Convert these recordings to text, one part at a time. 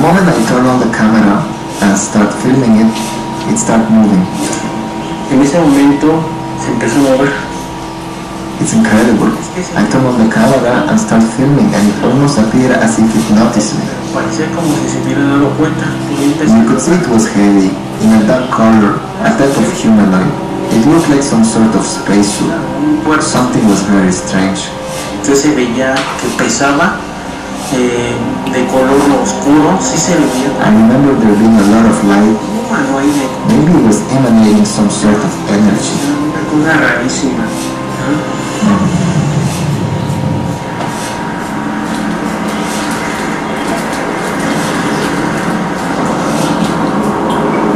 moment I turn on the camera and start filming it, it starts moving. En ese momento se empezó a mover. It's incredible. I turn on the camera and start filming, and it almost appeared as if it noticed me. Parecía como si se hubiera dado cuenta. You could see it was heavy, in a dark color, a type of humanoid. It looked like some sort of spacesuit. Something was very strange. Entonces se veía que pesaba, de color oscuro, sí se veía. I remember there being a lot of light. Humanoide. Maybe it was emanating some sort of energy. Una cosa rarísima.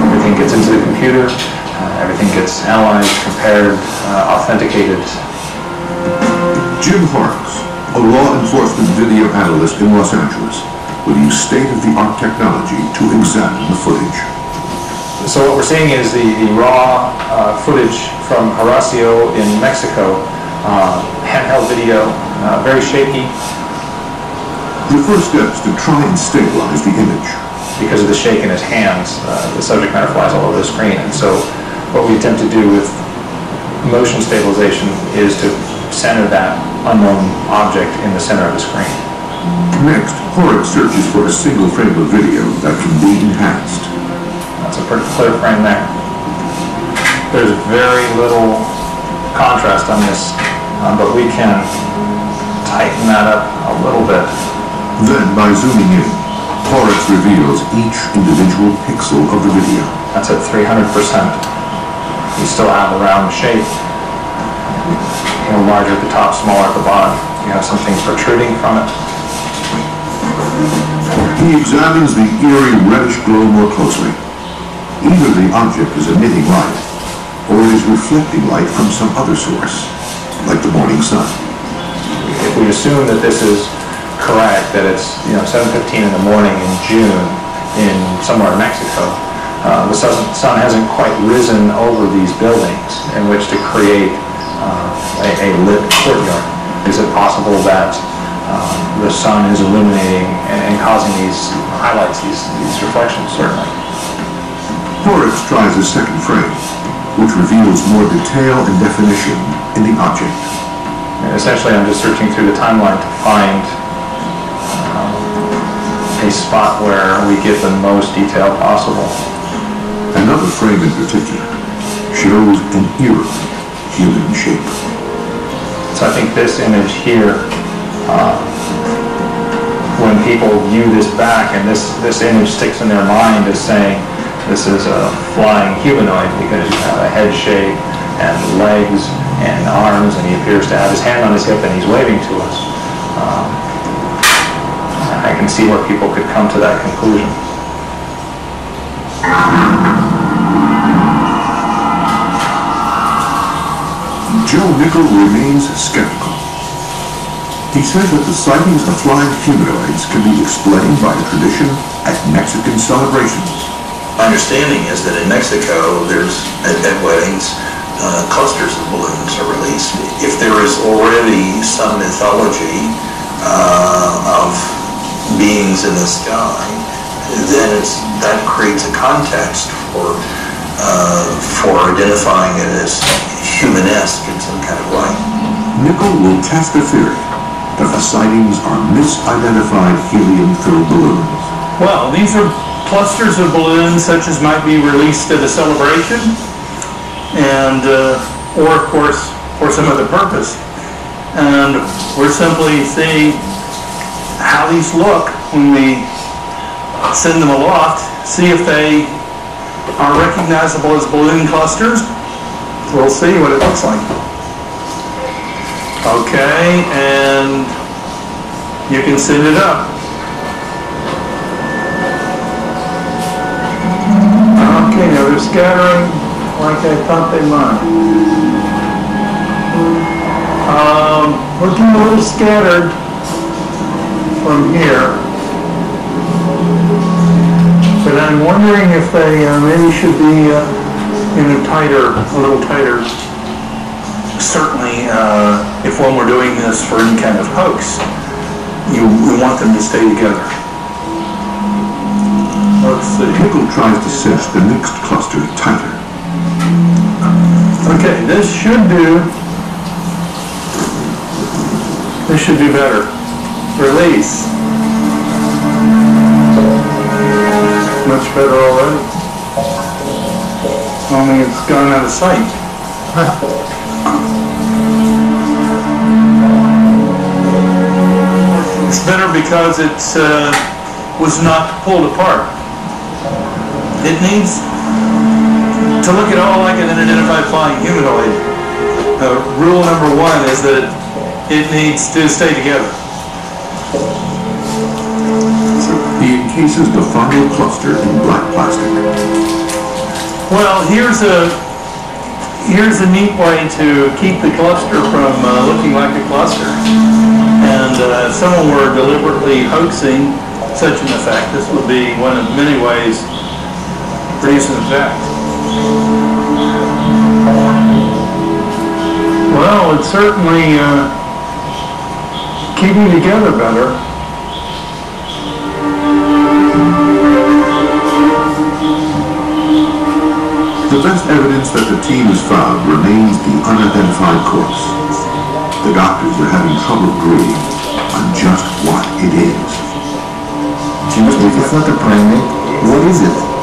Everything gets into the computer, everything gets analyzed, compared, authenticated. Jim Horrocks, a law enforcement video analyst in Los Angeles, will use state-of-the-art technology to examine the footage. So what we're seeing is the raw footage from Horacio in Mexico, handheld video, very shaky. The first step is to try and stabilize the image. Because of the shake in his hands, the subject matter flies all over the screen. And so what we attempt to do with motion stabilization is to center that unknown object in the center of the screen. Next, Horrocks searches for a single frame of video that can be enhanced. That's a pretty clear frame there. There's very little contrast on this, but we can tighten that up a little bit. Then, by zooming in, Horrocks reveals each individual pixel of the video. That's at 300%. You still have a round shape. Larger at the top, smaller at the bottom. You have something protruding from it. He examines the eerie reddish glow more closely. Either the object is emitting light, or it is reflecting light from some other source, like the morning sun. If we assume that this is correct, that it's 7:15 in the morning in June in somewhere in Mexico, the sun hasn't quite risen over these buildings in which to create a lit courtyard. Is it possible that the sun is illuminating and causing these highlights, these reflections? Certainly. Horrocks tries a second frame, which reveals more detail and definition in the object. And essentially, I'm just searching through the timeline to find a spot where we get the most detail possible. Another frame in particular shows an eerie human shape. So I think this image here, when people view this back and this image sticks in their mind as saying this is a flying humanoid because you have a head shape and legs and arms, and he appears to have his hand on his hip and he's waving to us. I can see where people could come to that conclusion. Joe Nickel remains skeptical. He says that the sightings of flying humanoids can be explained by a tradition at Mexican celebrations. My understanding is that in Mexico, there's, at weddings, clusters of balloons are released. If there is already some mythology of beings in the sky, then that creates a context for identifying it as humanesque in some kind of way. Nickel will test the theory that the sightings are misidentified helium-filled balloons. Well, these are clusters of balloons such as might be released at a celebration, and or of course for some other purpose. And we're simply seeing how these look when we send them aloft, see if they are recognizable as balloon clusters. We'll see what it looks like. Okay, and you can send it up. Okay, now they're scattering like I thought they might. Looking a little scattered from here. But I'm wondering if they maybe should be in a little tighter. Certainly, if when we're doing this for any kind of hoax, we want them to stay together. Michael tries to cinch the next cluster tighter. Okay, this should do better. Release. Much better already. Only it's gone out of sight. It's better because it was not pulled apart. It needs to look at all like an unidentified flying humanoid. Rule number one is that it needs to stay together. He encases the final cluster in black plastic. Well, here's a neat way to keep the cluster from looking like a cluster. And if someone were deliberately hoaxing such an effect, this would be one of many ways to produce an effect. Well, it's certainly keeping together better. The best evidence that the team has found remains the unidentified corpse. The doctors are having trouble agreeing on just what it is. If it's not a primate, what is it?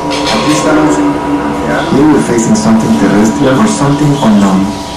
Here we're facing something terrestrial or something unknown.